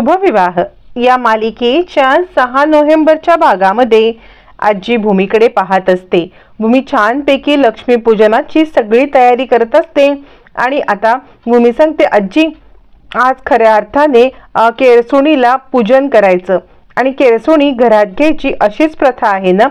शुभविवाह या मालिकेच्या 6 नोव्हेंबरच्या भागामध्ये आजी भूमीकडे पाहत असते। भूमी छानपैकी लक्ष्मीपूजनाची सगळी तयारी करत असते आणि आता भूमी सांगते, आजी आज खऱ्या अर्थाने केळसुणीला पूजन करायचं आणि केळसुणी घरात घ्यायची अशीच प्रथा आहे ना।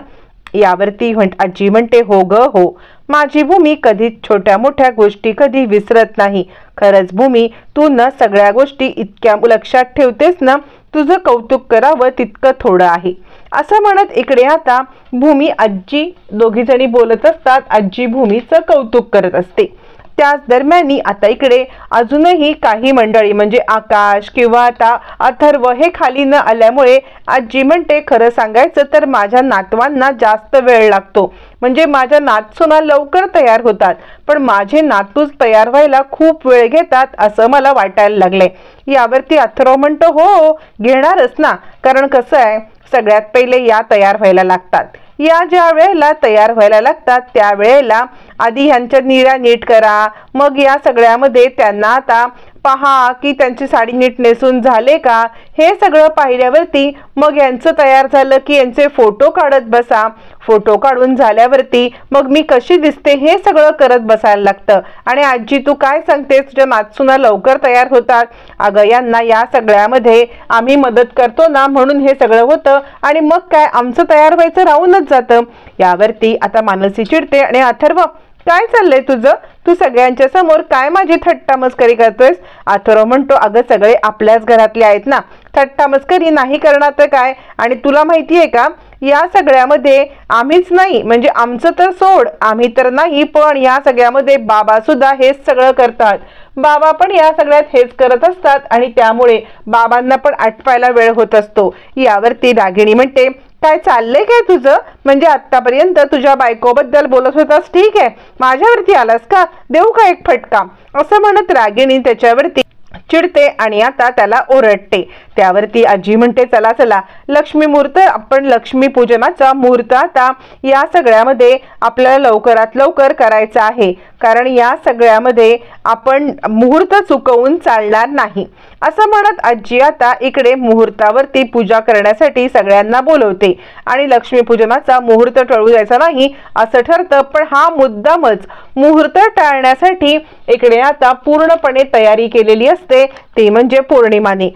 यावरती आजी म्हणते, हो ग हो, माझी भूमी कधीच छोट्या मोठ्या गोष्टी कधी विसरत नाही। खरंच भूमी, तू न सगळ्या गोष्टी इतक्या लक्षात ठेवतेस ना, तुझं कौतुक करावं तितकं थोडं आहे। असं म्हणत इकडे आता भूमी आजी दोघी जणी बोलत असतात। आजी भूमीचं कौतुक करत असते। त्याच दरम्यान आता इकडे अजूनही काही मंडळी म्हणजे आकाश किंवा आता अथर्व हे खाली न आल्यामुळे आजी म्हणते, खरं सांगायचं तर माझ्या नातवांना जास्त वेळ लागतो, म्हणजे माझ्या नातसुना लवकर तयार होतात, पण माझे नातूच तयार व्हायला खूप वेळ घेतात असं मला वाटायला लागले। यावरती अथर्व म्हणतो, हो घेणारच ना, कारण कसं आहे सगळ्यात पहिले या तयार व्हायला लागतात। या ज्या वेळेला तयार व्हायला लागतात त्यावेळेला आधी ह्यांच्या निऱ्या नीट करा, मग या सगळ्यामध्ये त्यांना आता पहा की त्यांची साडी नीट नेसून झाले का, हे सगळं पाहिल्यावरती मग यांचं तयार झालं की यांचे फोटो काढत बसा। फोटो काढून झाल्यावरती मग मी कशी दिसते हे सगळं करत बसायला लागतं। आणि आजी तू काय सांगतेस, तुझ्या नातसुना लवकर तयार होतात? अगं यांना या सगळ्यामध्ये आम्ही मदत करतो ना, म्हणून हे सगळं होतं आणि मग काय आमचं तयार व्हायचं राहूनच जातं। यावरती आता मानसी चिडते आणि अथर्व काय चाललंय तुझं, तू सगळ्यांच्या समोर काय माझी थट्टा मस्करी करतोयस? अथर्व म्हणतो, अगं सगळे आपल्याच घरातले आहेत ना, थट्टा मस्करी नाही करणार तर काय? आणि तुला माहिती आहे का, या सगळ्यामध्ये आम्हीच नाही, म्हणजे आमचं तर सोड, आम्ही तर नाही, पण या सगळ्यामध्ये बाबा सुद्धा हेच सगळं करतात। बाबा पण या सगळ्यात हेच करत असतात आणि त्यामुळे बाबांना पण आटपायला वेळ होत असतो। यावरती रागिणी म्हणते, काय चाललंय काय तुझं, म्हणजे आतापर्यंत तुझ्या बायकोबद्दल बोलत होतास, ठीक आहे माझ्यावरती आलास का, देऊ का एक फटका? असं म्हणत रागिणी त्याच्यावरती चिडते आणि आता त्याला ओरडते। त्यावरती आजी म्हणते, चला चला लक्ष्मी मुहूर्त, आपण लक्ष्मी पूजनाचा मुहूर्त आता या सगळ्यामध्ये आपल्याला लवकरात लवकर करायचा आहे, कारण या सगळ्यामध्ये आपण मुहूर्त चुकवून चालणार नाही। असं म्हणत आजी आता इकडे मुहूर्तावरती पूजा करण्यासाठी सगळ्यांना बोलवते आणि लक्ष्मी पूजनाचा मुहूर्त टळू द्यायचा नाही असं ठरतं। पण हा मुद्दामच मुहूर्त टाळण्यासाठी इकडे आता पूर्णपणे तयारी केलेली असते, ते म्हणजे पौर्णिमाने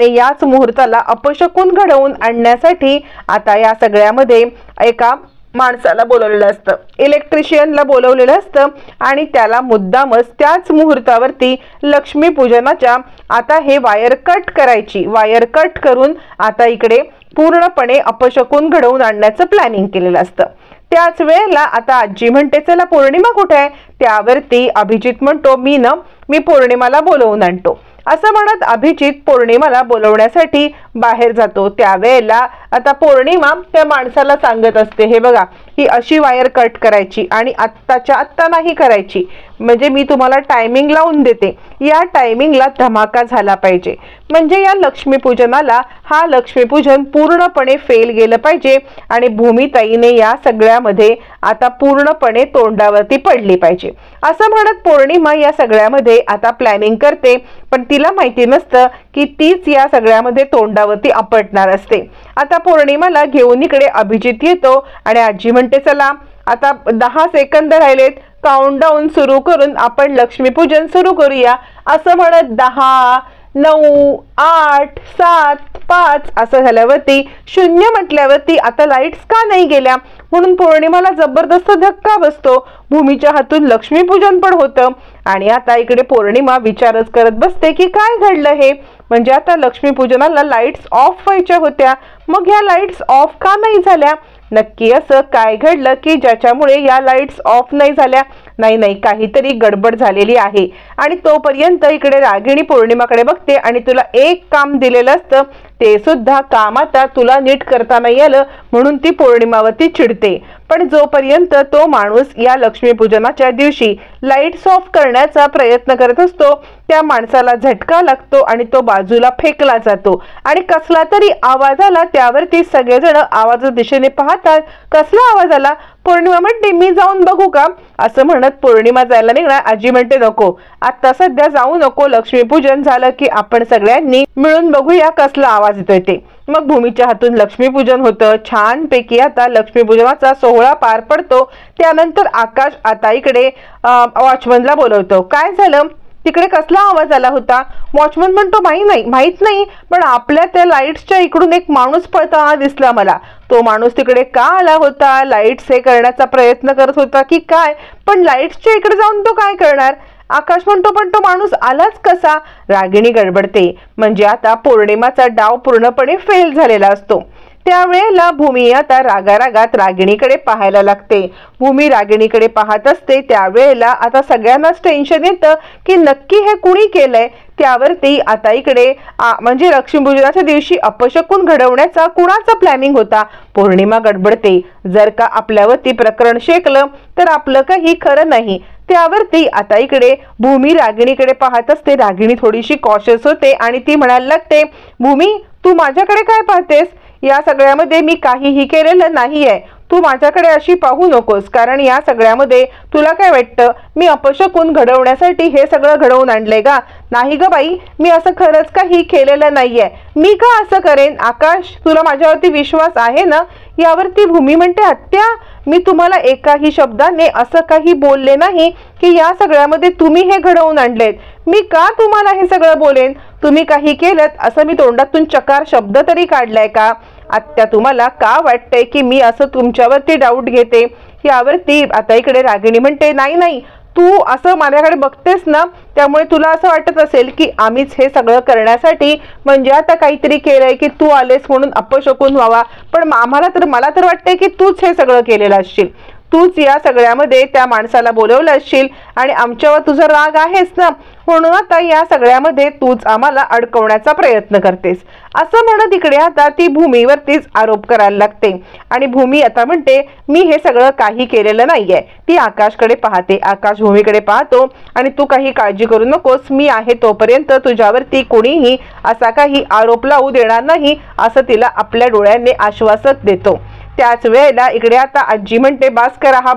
याच मुहूर्ताला अपशकुन घडवून आणण्यासाठी आता या सगळ्यामध्ये एका माणसाला बोलवलेलं असतं, इलेक्ट्रिशियनला बोलवलेलं असतं आणि त्याला मुद्दामच त्याच मुहूर्तावरती लक्ष्मी पूजनाच्या आता हे वायर कट करून आता इकडे पूर्णपणे अपशकुन घडवून आणण्याचं प्लॅनिंग केलेलं असतं। त्याच वेळेला आता आजी म्हणते, चला पौर्णिमा कुठे आहे? त्यावरती अभिजित म्हणतो, मी पौर्णिमाला बोलवून आणतो। असं म्हणत अभिजित पौर्णिमाला बोलवण्यासाठी बाहेर जातो। त्यावेळेला आता पौर्णिमा त्या माणसाला सांगत असते, हे बघा ही अशी वायर कट करायची आणि आत्ताच्या आत्ता नाही करायची, म्हणजे मी तुम्हाला टायमिंग लावून देते, या टायमिंगला धमाका झाला पाहिजे, म्हणजे या लक्ष्मीपूजनाला हा लक्ष्मीपूजन पूर्णपणे फेल गेलं पाहिजे आणि भूमीताईने या सगळ्यामध्ये आता पूर्णपणे तोंडावरती पडली पाहिजे। असं म्हणत पौर्णिमा या सगळ्यामध्ये आता प्लॅनिंग करते, पण तिला माहिती नसतं की तीच या सगळ्यामध्ये तोंडावरती आपटणार असते। आता पौर्णिमाला घेऊन इकडे अभिजित येतो आणि आजी म्हणते, चला आता 10 सेकंद राहिलेत, काउंटडाऊन सुरू करून आपण लक्ष्मीपूजन सुरू करूया। असं म्हणत 10, 9, 8, 7, 5 असं झाल्यावरती 0 म्हटल्यावरती आता लाईट्स का नाही गेल्या, म्हणून पौर्णिमाला जबरदस्त धक्का बसतो। भूमीच्या हातून लक्ष्मीपूजन पण होतं आणि आता इकडे पौर्णिमा विचारच करत बसते की काय घडलं हे, म्हणजे आता लक्ष्मीपूजनाला लाईट्स ऑफ व्हायच्या होत्या, मग ह्या लाईट्स ऑफ का नाही झाल्या? नक्की असं काय घडलं की ज्याच्यामुळे या लाईट्स ऑफ नाही झाल्या? नाही काहीतरी गडबड झालेली आहे। आणि तोपर्यंत इकडे रागिणी पौर्णिमाकडे बघते आणि तुला एक काम दिलेलं असतं ते सुद्धा काम आता तुला नीट करता नाही आलं म्हणून ती पौर्णिमावरती चिडते. पण जोपर्यंत तो माणूस या लक्ष्मीपूजनाच्या दिवशी लाईट्स ऑफ करण्याचा प्रयत्न करत असतो त्या माणसाला झटका लागतो आणि तो बाजूला फेकला जातो आणि कसला तरी आवाज आला. त्यावरती सगळेजण आवाजाच्या दिशेने पाहतात. कसला आवाज आला? पौर्णिमा म्हणते मी जाऊन बघू का असं म्हणत पौर्णिमा जायला निघणार. आजी म्हणते नको, आता सध्या जाऊ नको, लक्ष्मीपूजन झालं की आपण सगळ्यांनी मिळून बघूया कसला आवाज येतोय ते. मग भूमीच्या हातून लक्ष्मीपूजन होतं. छानपैकी आता लक्ष्मीपूजनाचा सोहळा पार पडतो. त्यानंतर आकाश आता इकडे वॉचमनला बोलवतो. काय झालं, तिकडे कसला आवाज आला होता? वॉचमन म्हणतो माहित नाही, पण आपल्या त्या लाईट्सच्या इकडून एक माणूस पळताना दिसला मला. तो माणूस तिकडे का आला होता? लाईट्स हे करण्याचा प्रयत्न करत होता की काय? पण लाईट्सच्या इकडे जाऊन तो काय करणार? आकाश म्हणतो पण तो माणूस आलाच कसा? रागिणी गडबडते. म्हणजे आता पौर्णिमाचा डाव पूर्णपणे फेल झालेला असतो. त्यावेळेला भूमी आता रागारागात रागिणीकडे पाहायला लागते. भूमी रागिणीकडे पाहत असते. त्यावेळेला आता सगळ्यांनाच टेन्शन येतं की नक्की हे कुणी केलंय. त्यावरती आता इकडे म्हणजे लक्ष्मीपूजनाच्या दिवशी अपशकुन घडवण्याचा कुणाचा प्लॅनिंग होता? पौर्णिमा गडबडते. जर का आपल्यावरती प्रकरण शेकलं तर आपलं काही खरं नाही. त्यावरती आता इकडे भूमी रागिणीकडे पाहत असते. रागिणी थोडीशी कॉशियस होते आणि ती म्हणायला लागते, भूमी तू माझ्याकडे काय पाहतेस? या सगळ्यामध्ये मी काहीही केलेलं नाहीये. तू माझ्याकडे अशी पाहू नकोस, कारण या सगळ्यामध्ये तुला काय वाटतं मी अपशकुन घडवण्यासाठी हे सगळं घडवून आणलंय का? नाही ग बाई, मी असं खरंच काही केलेलं नाहीये. मी का असं करेन? आकाश तुला माझ्यावरती विश्वास आहे ना? यावरती भूमी म्हणते, आत्या मी तुम्हाला एकाही शब्दाने असं काही बोलले नाही की या सगळ्यामध्ये तुम्ही हे घडवून आणलेत. मी का तुम्हाला हे सगळं बोलेन? तुम्ही काही केलं असं मी तोंडातून चकार शब्द तरी काढलाय का? आत्या तुम्हाला का वाटतंय की मी असं तुमच्यावरती डाऊट घेते? यावरती आता इकडे रागिणी म्हणते, नाही तू असं माझ्याकडे बघतेस ना, त्यामुळे तुला असं वाटत असेल की आम्हीच हे सगळं करण्यासाठी म्हणजे आता काहीतरी केलंय की तू आलेस म्हणून अपशकुन व्हावा. पण मला तर वाटतंय की तूच हे सगळं केलेलं असशील. तूच या सगळ्यामध्ये त्या माणसाला बोलवलं असशील आणि आमच्यावर तुझा राग आहेस ना, म्हणून आता या सगळ्यामध्ये तूच आम्हाला अडकवण्याचा प्रयत्न करतेस असं म्हणत इकडे आता ती भूमीवरतीच आरोप करायला लागते. आणि भूमी आता म्हणते मी हे सगळं काही केलेलं नाहीये. ती आकाशकडे पाहते. आकाश भूमीकडे पाहतो आणि तू काही काळजी करू नकोस, मी आहे तोपर्यंत तुझ्यावरती कोणीही असा काही आरोप लावू देणार नाही असं तिला आपल्या डोळ्यांनी आश्वासक देतो. त्याच वेळेला इकडे आता आजी म्हणते, बास करा हा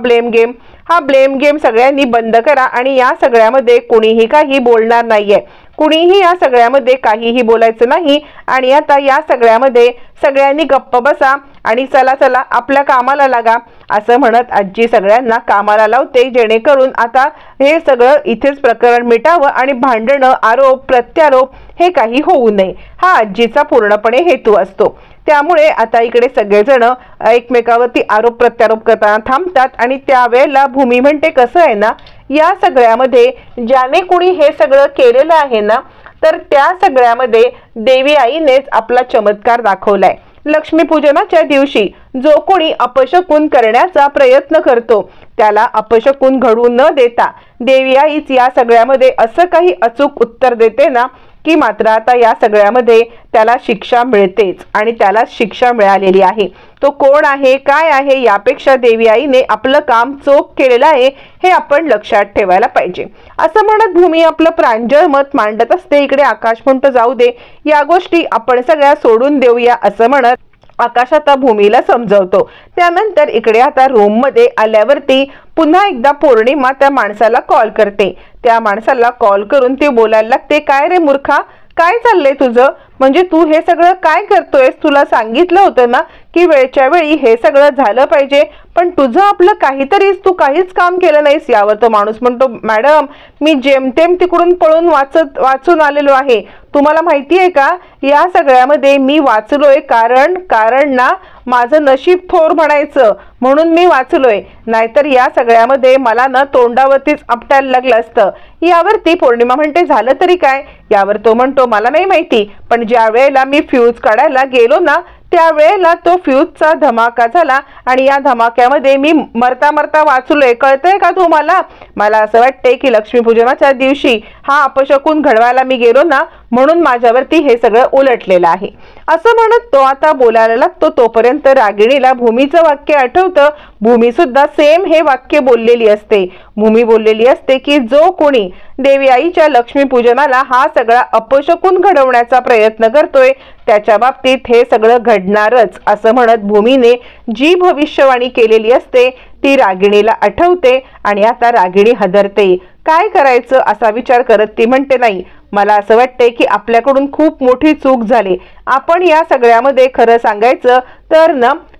ब्लेम गेम सगळ्यांनी बंद करा आणि या सगळ्यामध्ये कोणीही काही बोलणार नाहीये. कुणीही या सगळ्यामध्ये काहीही बोलायचं नाही आणि आता या सगळ्यामध्ये सगळ्यांनी गप्प बसा आणि चला आपल्या कामाला लागा असं म्हणत आजी सगळ्यांना कामाला लावते, जेणेकरून आता हे सगळं इथेच प्रकरण मिटावं आणि भांडणं, आरोप प्रत्यारोप हे काही होऊ नये हा आजीचा पूर्णपणे हेतू असतो. त्यामुळे आता इकडे सगळेजण एकमेकावरती आरोप प्रत्यारोप करताना थांबतात. आणि त्यावेळेला भूमी म्हणते, कसं आहे ना, या सगळ्यामध्ये ज्याने कुणी हे सगळं केलेलं आहे ना, तर त्या सगळ्यामध्ये देवी आईनेच आपला चमत्कार दाखवलाय. लक्ष्मीपूजनाच्या दिवशी जो कोणी अपशकुन करण्याचा प्रयत्न करतो त्याला अपशकुन घडू न देता देवी आईच या सगळ्यामध्ये असं काही अचूक उत्तर देते ना की मात्र आता या सगळ्यामध्ये त्याला शिक्षा मिळतेच आणि त्याला शिक्षा मिळालेली आहे. तो कोण आहे, काय आहे, यापेक्षा देवी आईने आपलं काम चोख केलेलं आहे हे आपण लक्षात ठेवायला पाहिजे असं म्हणत भूमी आपलं प्रांजळ मत मांडत असते. इकडे आकाश म्हणतो, जाऊ दे, या गोष्टी आपण सगळ्या सोडून देऊया असं म्हणत आकाश आता भूमीला समजवतो. त्यानंतर इकडे आता रूम मध्ये आल्यावरती पुन्हा एकदा पौर्णिमा त्या माणसाला कॉल करते. त्या माणसाला कॉल करून ती बोलायला लागते, काय रे मूर्खा, काय चाललंय तुझं? म्हणजे तू हे सगळं काय करतोयस? तुला सांगितलं होतं ना की वेळच्या वेळी हे सगळं झालं पाहिजे, पण तुझं आपलं काहीतरीच तू काहीच काम केलं नाहीस. यावर तो माणूस म्हणतो, मॅडम मी जेमतेम तिकडून पळून वाचून आलेलो आहे. तुम्हाला माहिती आहे का, या सगळ्यामध्ये मी वाचलोय कारण ना माझं नशीब थोर म्हणायचं म्हणून मी वाचलोय, नाहीतर या सगळ्यामध्ये मला ना तोंडावरतीच आपटायला लागलं असतं. यावरती पौर्णिमा म्हणते, झालं तरी काय? यावर तो म्हणतो, मला नाही माहिती, पण ज्या वेळेला मी फ्यूज काढायला गेलो ना त्यावेळेला तो फ्यूजचा धमाका झाला आणि या धमाक्यामध्ये मी मरता वाचलोय. कळतंय का तुम्हाला? मला असं वाटतंय की लक्ष्मीपूजनाच्या दिवशी हा अपशकुन घडवायला मी गेलो ना, म्हणून माझ्यावरती हे सगळं उलटलेलं आहे असं म्हणत तो आता बोलायला लागतो. तोपर्यंत रागिणीला भूमीचं वाक्य आठवतं. भूमी सुद्धा सेम हे वाक्य बोललेली असते. भूमी बोललेली असते की जो कोणी देवी आईच्या लक्ष्मी पूजनाला हा सगळा अपशकुन घडवण्याचा प्रयत्न करतोय त्याच्या बाबतीत हे सगळं घडणारच असं म्हणत भूमीने जी भविष्यवाणी केलेली असते ती रागिणीला आठवते. आणि आता रागिणी हदरते. काय करायचं असा विचार करत ती म्हणते, नाही, मला असं वाटतंय की आपल्याकडून खूप मोठी चूक झाली. आपण या सगळ्यामध्ये खरं सांगायचं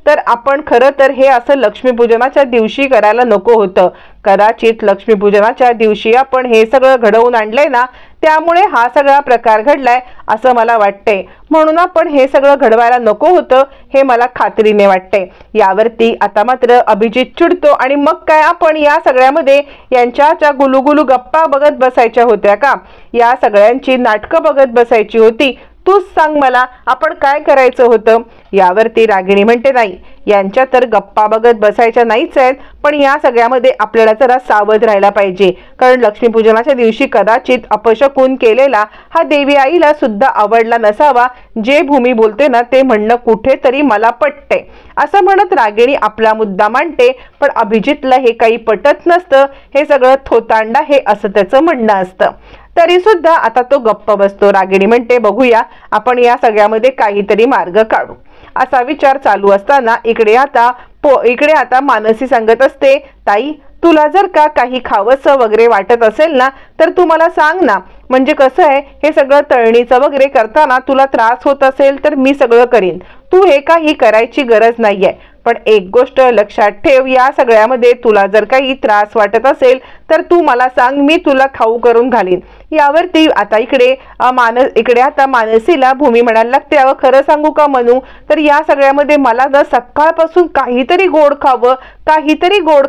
तर आपण खरं तर हे असं लक्ष्मीपूजनाच्या दिवशी करायला नको होतं. कदाचित लक्ष्मीपूजनाच्या दिवशी आपण हे सगळं घडवून आणलंय ना, त्यामुळे हा सगळा प्रकार घडलाय असं मला वाटतंय. म्हणून आपण हे सगळं घडवायला नको होतं हे मला खात्रीने वाटतंय. यावरती आता मात्र अभिजित चिडतो आणि मग काय आपण या सगळ्यामध्ये यांच्या गुलुगुलू गप्पा बघत बसायच्या होत्या का? या सगळ्यांची नाटकं बघत बसायची होती? तूच सांग मला, आपण काय करायचं होतं? यावरती रागिणी म्हणते, नाही, यांच्या तर गप्पा बघत बसायच्या नाहीच आहेत, पण या सगळ्यामध्ये आपल्याला जरा सावध राहायला पाहिजे. कारण लक्ष्मीपूजनाच्या दिवशी कदाचित अपशकुन केलेला हा देवी आईला सुद्धा आवडला नसावा. जे भूमी बोलते ना ते म्हणणं कुठेतरी मला पटते असं म्हणत रागिणी आपला मुद्दा मांडते. पण अभिजितला हे काही पटत नसतं. हे सगळं थोतांडा हे असं त्याचं म्हणणं असतं. तरी सुद्धा आता तो गप्प बसतो. रागिणी म्हणते, बघूया आपण या सगळ्यामध्ये काहीतरी मार्ग काढू असा विचार चालू असताना इकडे आता मानसी सांगत असते, ताई, तुला जर का काही खावंसं वगैरे वाटत असेल ना तर तू मला सांग ना. म्हणजे कसं आहे, हे सगळं तळणीचं वगैरे करताना तुला त्रास होत असेल तर मी सगळं करीन. तू हे काही करायची गरज नाहीये. पण एक गोष्ट लक्षात ठेव, या सगळ्यामध्ये तुला जर काही त्रास वाटत असेल तर तू मला सांग, मी तुला खाऊ करून घालीन. यावरती आता इकडे आता मानसीला भूमी म्हणायला लागते, अगं खरं सांगू का मनू, तर या सगळ्यामध्ये मला जर सकाळपासून काहीतरी गोड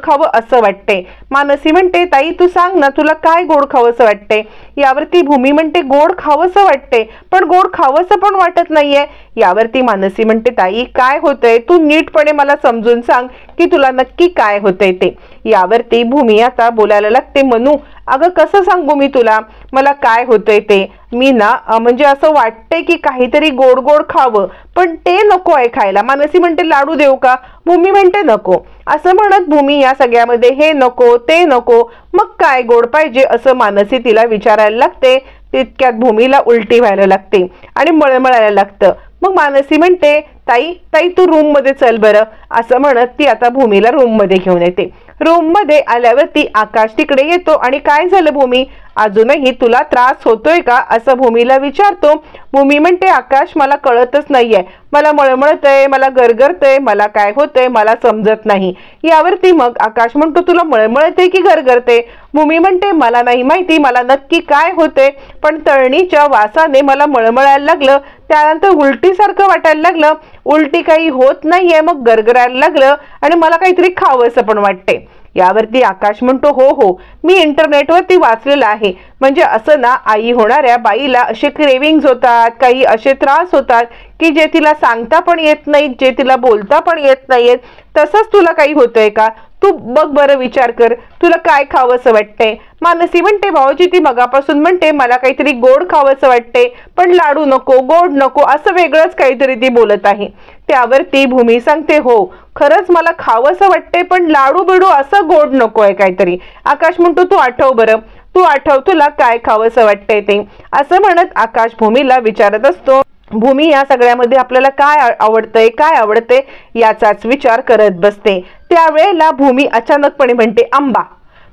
खावं असं वाटते. मानसी म्हणते, ताई तू सांग ना, तुला काय गोड खावंसं वाटते? यावरती भूमी म्हणते, गोड खावंसं वाटते पण गोड खावंसं पण वाटत नाहीये. यावरती मानसी म्हणते, ताई काय होतंय, तू नीटपणे मला समजून सांग की तुला नक्की काय होतंय ते. यावरती भूमी आता बोलायला लागते, मनू, अगं कसं सांगू मी तुला मला काय होतंय ते? मी ना म्हणजे असं वाटतंय की काहीतरी गोड गोड खावं, पण ते नको आहे खायला. मानसी म्हणते, लाडू देऊ का? भूमी म्हणते, नको. असं म्हणत भूमी या सगळ्यामध्ये हे नको ते नको, मग काय गोड पाहिजे असं मानसी तिला विचारायला लागते. तितक्यात भूमीला उलटी व्हायला लागते आणि मळमळायला लागतं. मग मानसी म्हणते, ताई तू रूम मध्ये चल बरं असं म्हणत ती आता भूमीला रूम मध्ये घेऊन येते. रूम मध्ये आल्यावरती आकाश तिकडे येतो आणि काय झालं भूमी, अजूनही तुला त्रास होतोय का असं भूमीला विचारतो. भूमी म्हणते, आकाश मला कळतच नाहीये, मला मळमळतंय, मला गरगरतंय, मला काय होतंय मला समजत नाही. यावरती मग आकाश म्हणतो, तुला मळमळते की गरगरते? भूमी म्हणते, मला नाही माहिती मला नक्की काय होतंय, पण तळणीच्या वासाने मला मळमळायला लागलं, त्यानंतर उलटीसारखं वाटायला लागलं, उलटी काही होत नाहीये, मग गरगरायला लागलं आणि मला काहीतरी खावंसं पण वाटते. यावरती आकाश म्हणतो, हो मी इंटरनेटवरती वाचलेलं आहे. म्हणजे असं ना, आई होणाऱ्या बाईला असे क्रेविंग्स होतात, काही असे त्रास होतात की जे तिला सांगता पण येत नाहीत, जे तिला बोलता पण येत नाहीत. तसंच तुला काही होतंय का? तू बघ बरं, विचार कर, तुला काय खावंसं वाटतंय? मानसी म्हणते, भाऊजी ती मगापासून म्हणते मला काहीतरी गोड खावंसं वाटते, पण लाडू नको, गोड नको, असं वेगळंच काहीतरी ती बोलत आहे. त्यावरती भूमी सांगते, हो खरंच मला खावंसं वाटते, पण लाडू बिडू असं गोड नको आहे काहीतरी. आकाश म्हणतो, तू आठव तुला काय खावंसं वाटतंय ते. असं म्हणत आकाश भूमीला विचारत असतो. भूमी या सगळ्यामध्ये आपल्याला काय आवडतंय याचाच विचार करत बसते. त्यावेळेला भूमी अचानकपणे म्हणते, आंबा,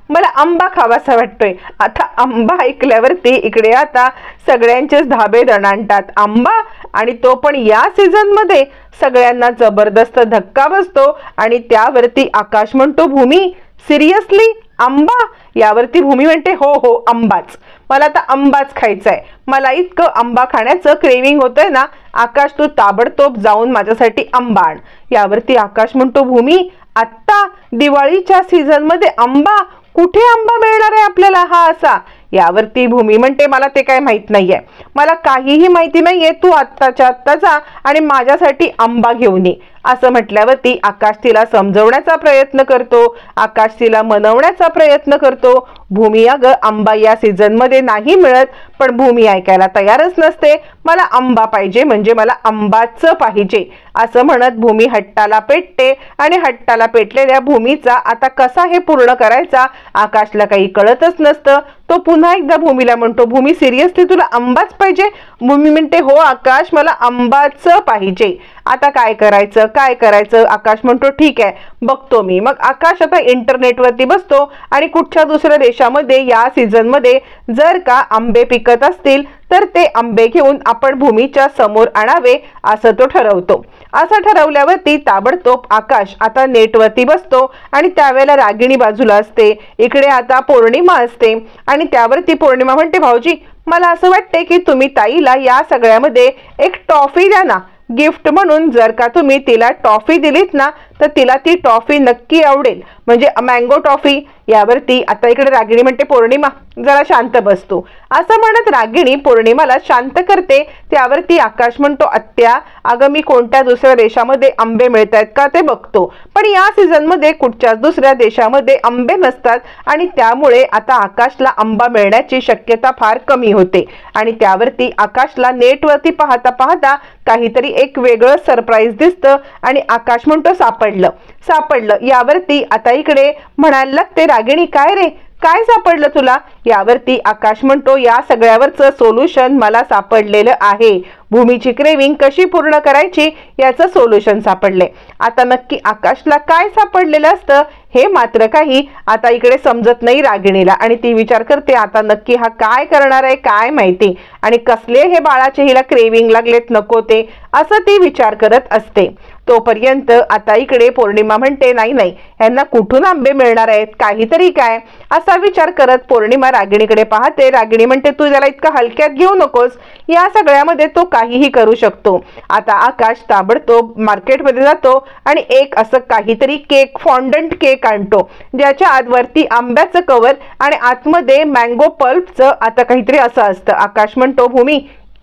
मला आंबा खावासा वाटतोय. आता आंबा ऐकल्यावरती इकडे आता सगळ्यांचेच धाबे दणाणतात. आंबा, आणि तो पण या सीझन मध्ये, सगळ्यांना जबरदस्त धक्का बसतो. आणि त्यावरती आकाश म्हणतो, भूमी सिरियसली आंबा? यावरती भूमी म्हणते, हो आंबाच, मला आता आंबाच खायचा आहे, मला इतकं आंबा खाण्याचं क्रेविंग होतंय ना. आकाश तू ताबडतोब जाऊन माझ्यासाठी आंबा आण. यावरती आकाश म्हणतो, भूमी आत्ता दिवाळीच्या सीझन मध्ये आंबा? कुठे आंबा मिळणार आहे आपल्याला हा असा? यावरती भूमी म्हणते, मला ते काय माहित नाहीये, मला काहीही माहिती नाहीये, तू आत्ताच्या आत्ता जा आणि माझ्यासाठी आंबा घेऊन ये. असं म्हटल्यावरती आकाश तिला समजवण्याचा प्रयत्न करतो, आकाश तिला मनवण्याचा प्रयत्न करतो. भूमी अगं आंबा या सीझन मध्ये नाही मिळत, पण भूमी ऐकायला तयारच नसते. मला आंबा पाहिजे म्हणजे मला आंबाच पाहिजे असं म्हणत भूमी हट्टाला पेटते. आणि हट्टाला पेटलेल्या भूमीचा आता कसा हे पूर्ण करायचा आकाशला काही कळतच नसतं. तो पुन्हा एकदा भूमीला म्हणतो, भूमी सिरियसली तुला आंबाच पाहिजे? भूमी म्हणते, हो आकाश मला आंबाच पाहिजे. आता काय करायचं काय करायचं? आकाश म्हणतो ठीक आहे बघतो मी. मग आकाश आता इंटरनेटवरती बसतो आणि कुठच्या दुसऱ्या देशामध्ये या सीझन मध्ये जर का आंबे पिकत असतील तर ते आंबे घेऊन आपण भूमीच्या समोर आणावे असं तो ठरवतो. असं ठरवल्यावरती ताबडतोब आकाश आता नेटवरती बसतो आणि त्यावेळेला रागिणी बाजूला असते, इकडे आता पौर्णिमा असते. आणि त्यावरती पौर्णिमा म्हणते, भाऊजी मला असं वाटते की तुम्ही ताईला या सगळ्यामध्ये एक टॉफी द्या ना गिफ्ट म्हणून. जर का तुम्ही तिला टॉफी दिलीत ना तर तिला ती टॉफी नक्की आवडेल, म्हणजे मँगो टॉफी. यावरती आता इकडे रागिणी म्हणते, पौर्णिमा जरा शांत बसतो असं म्हणत रागिणी पौर्णिमाला शांत करते. त्यावरती आकाश म्हणतो, आत्या अगं मी कोणत्या दुसऱ्या देशामध्ये आंबे मिळत आहेत का ते बघतो, पण या सीझन मध्ये कुठच्याच दुसऱ्या देशामध्ये आंबे नसतात आणि त्यामुळे आता आकाशला आंबा मिळण्याची शक्यता फार कमी होते. आणि त्यावरती आकाशला नेटवरती पाहता पाहता काहीतरी एक वेगळं सरप्राईज दिसतं आणि आकाश म्हणतो, सापडलं सापडलं. यावरती आता इकडे म्हणायला लागते रागिणी, काय रे काय सापडलं तुला? यावरती आकाश म्हणतो, या सगळ्यावरचं सोल्युशन मला सापडलेलं आहे. भूमीची क्रेविंग कशी पूर्ण करायची याचं सोल्युशन सापडले. आता नक्की आकाशला काय सापडलेलं असतं हे मात्र काही आता इकडे समजत नाही रागिणीला. आणि ती विचार करते आता नक्की हा काय करणार आहे काय माहिती, आणि कसले हे बाळाचे हिला क्रेविंग लागलेत नको ते असं ती विचार करत असते. तोपर्यंत आता इकडे पौर्णिमा म्हणते, नाही नाही यांना कुठून आंबे मिळणार आहेत काहीतरी काय असा विचार करत पौर्णिमा रागिणीकडे पाहते. रागिणी म्हणते, तू त्याला इतका हलक्यात घेऊ नकोस, या सगळ्यामध्ये तो काहीही करू शकतो. आता आकाश ताबडतोब मार्केटमध्ये जातो आणि एक असं काहीतरी केक फॉन्डंट केक आणतो ज्याच्या आतवरती आंब्याचं कवर आणि आतमध्ये मँगो पल्पचं आता काहीतरी असं असतं. आकाश म्हणतो, भूमी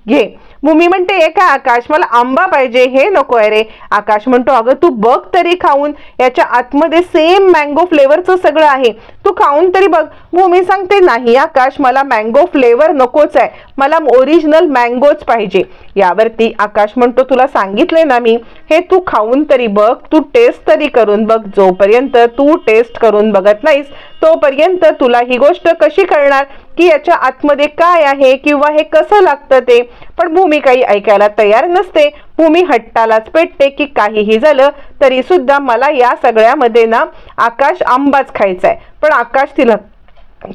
घे. भूमी म्हणते, हे काय आकाश मला आंबा पाहिजे हे नको आहे रे. आकाश म्हणतो, अगं तू बघ तरी खाऊन, याच्या आतमध्ये सेम मँगो फ्लेवरचं सगळं आहे, तू खाऊन तरी बघ. भूमी सांगते, नाही आकाश मला मँगो फ्लेवर नकोच आहे, मला ओरिजिनल मँगोच पाहिजे. यावरती आकाश म्हणतो, तुला सांगितले ना मी, हे तू खाऊन तरी बघ, तू टेस्ट तरी करून बघ. जोपर्यंत तू टेस्ट करून बघत नाहीस तोपर्यंत तुला ही गोष्ट कशी कळणार की याच्या आतमध्ये काय आहे किंवा हे कसं लागतं ते. पण भूमी काही ऐकायला तयार नसते. भूमी हट्टालाच पेटते की काहीही झालं तरी सुद्धा मला या सगळ्यामध्ये ना आकाश आंबाच खायचा आहे. पण आकाश तिला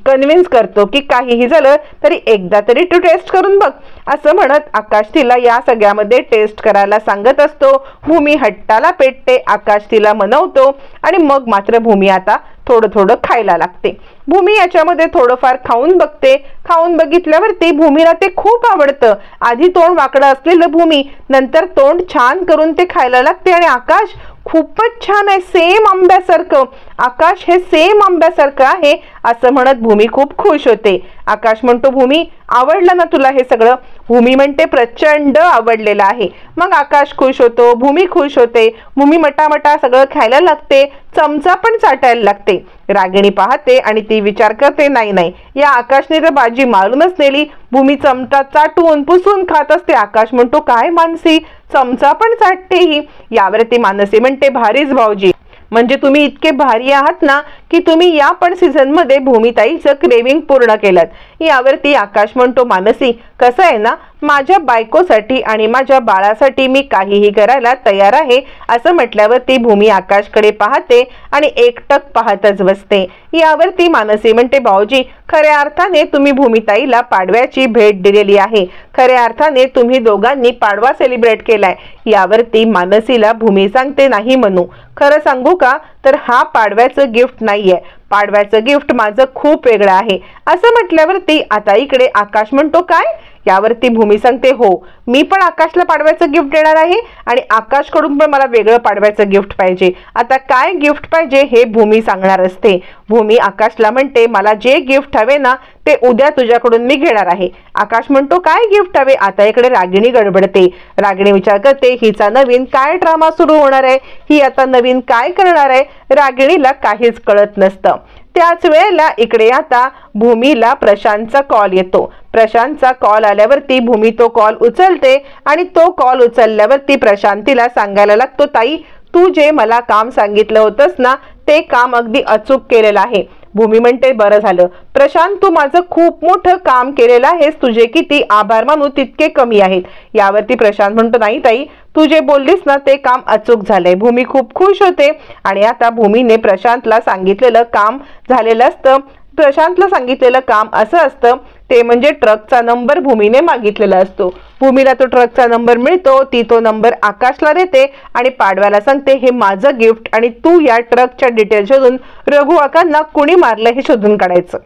कन्व्हिन्स करतो की काहीही झालं तरी एकदा तरी तू टेस्ट करून बघ असं म्हणत आकाश तिला या सगळ्यामध्ये टेस्ट करायला सांगत असतो. भूमी हट्टाला पेटते, आकाश तिला मनवतो आणि मग मात्र भूमी आता थोडं थोडं खायला लागते. भूमी याच्यामध्ये थोडंफार खाऊन बघते. खाऊन बघितल्यावरती भूमीला ते खूप आवडतं. आधी तोंड वाकडं असलेलं भूमी नंतर तोंड छान करून ते खायला लागते. आणि आकाश खूपच छान आहे, सेम आंब्यासारखं, आकाश हे सेम आंब्यासारखं आहे असं म्हणत भूमी खूप खुश होते. आकाश म्हणतो, भूमी आवडलं ना तुला हे सगळं? भूमी म्हणते, प्रचंड आवडलेलं आहे. मग आकाश खुश होतो, भूमी खुश होते. भूमी मटामटा सगळं खायला लागते, चमचा पण चाटायला लागते. रागिणी पाहते आणि ती विचार करते, नाही नाही या आकाशने तर बाजी मारूनच नेली. भूमी चमचा चाटून पुसून खात असते. आकाश म्हणतो, काय मानसी चमचा पण चाटते ही? यावरती मानसी म्हणते, भारीच भाऊजी, म्हणजे तुम्ही इतके भारी आहात ना की तुम्ही या पण सीझन मध्ये भूमिताईचं क्रेविंग पूर्ण केलं. यावरती आकाश म्हणतो, मानसी कसं आहे ना, माझ्या बायकोसाठी आणि माझ्या बाळासाठी मी काहीही करायला तयार आहे असं म्हटल्यावरती भूमी आकाशकडे पाहते आणि एकटक पाहतच बसते. यावरती मानसी म्हणते, भाऊजी खऱ्या अर्थाने तुम्ही भूमिताईला पाडव्याची भेट दिलेली आहे, खऱ्या अर्थाने तुम्ही दोघांनी पाडवा सेलिब्रेट केलाय. यावरती मानसीला भूमी सांगते, नाही म्हणू, खरं सांगू का तर हा पाडव्याचं गिफ्ट नाहीये, पाडव्याचं गिफ्ट माझं खूप वेगळं आहे असं म्हटल्यावरती आता इकडे आकाश म्हणतो, काय? यावरती भूमी सांगते हो, मी पण आकाशला पाडव्याचं गिफ्ट देणार आहे आणि आकाशकडून पण मला वेगळं पाडव्याचं गिफ्ट पाहिजे. आता काय गिफ्ट पाहिजे हे भूमी सांगणार असते. भूमी आकाशला म्हणते मला जे गिफ्ट हवे ना ते उद्या तुझ्याकडून मी घेणार आहे. आकाश म्हणतो काय गिफ्ट हवे. आता इकडे रागिणी गडबडते. रागिणी विचार करते हिचा नवीन काय ड्रामा सुरू होणार आहे, ही आता नवीन काय करणार आहे. रागिणीला काहीच कळत नसतं. त्याच वेळेला इकडे आता भूमीला प्रशांतचा कॉल येतो. प्रशांतचा कॉल आल्यावरती भूमी तो कॉल उचलते आणि तो कॉल उचलल्यावरती प्रशांत तिला सांगायला लागतो ताई तू जे मला काम सांगितलं होतंस ना ते काम अगदी अचूक केलेलं आहे. भूमी म्हणते बरं झालं प्रशांत, तू माझं खूप मोठं काम केलेलं आहेस, तुझे किती आभार मानू तितके कमी आहेत. यावरती प्रशांत म्हणतो नाही ताई तू जे बोललीस ना ते काम अचूक झालंय. भूमी खूप खुश होते आणि आता भूमीने प्रशांतला सांगितलेलं काम झालेलं असतं. प्रशांतला सांगितलेलं काम असं असतं ते म्हणजे ट्रकचा नंबर भूमीने मागितलेला असतो. भूमीला तो ट्रकचा नंबर मिळतो. ती तो नंबर आकाशला देते आणि पाडव्याला सांगते हे माझं गिफ्ट आणि तू या ट्रकच्या डिटेल शोधून रघु काकांना कुणी मारलं हे शोधून काढायचं.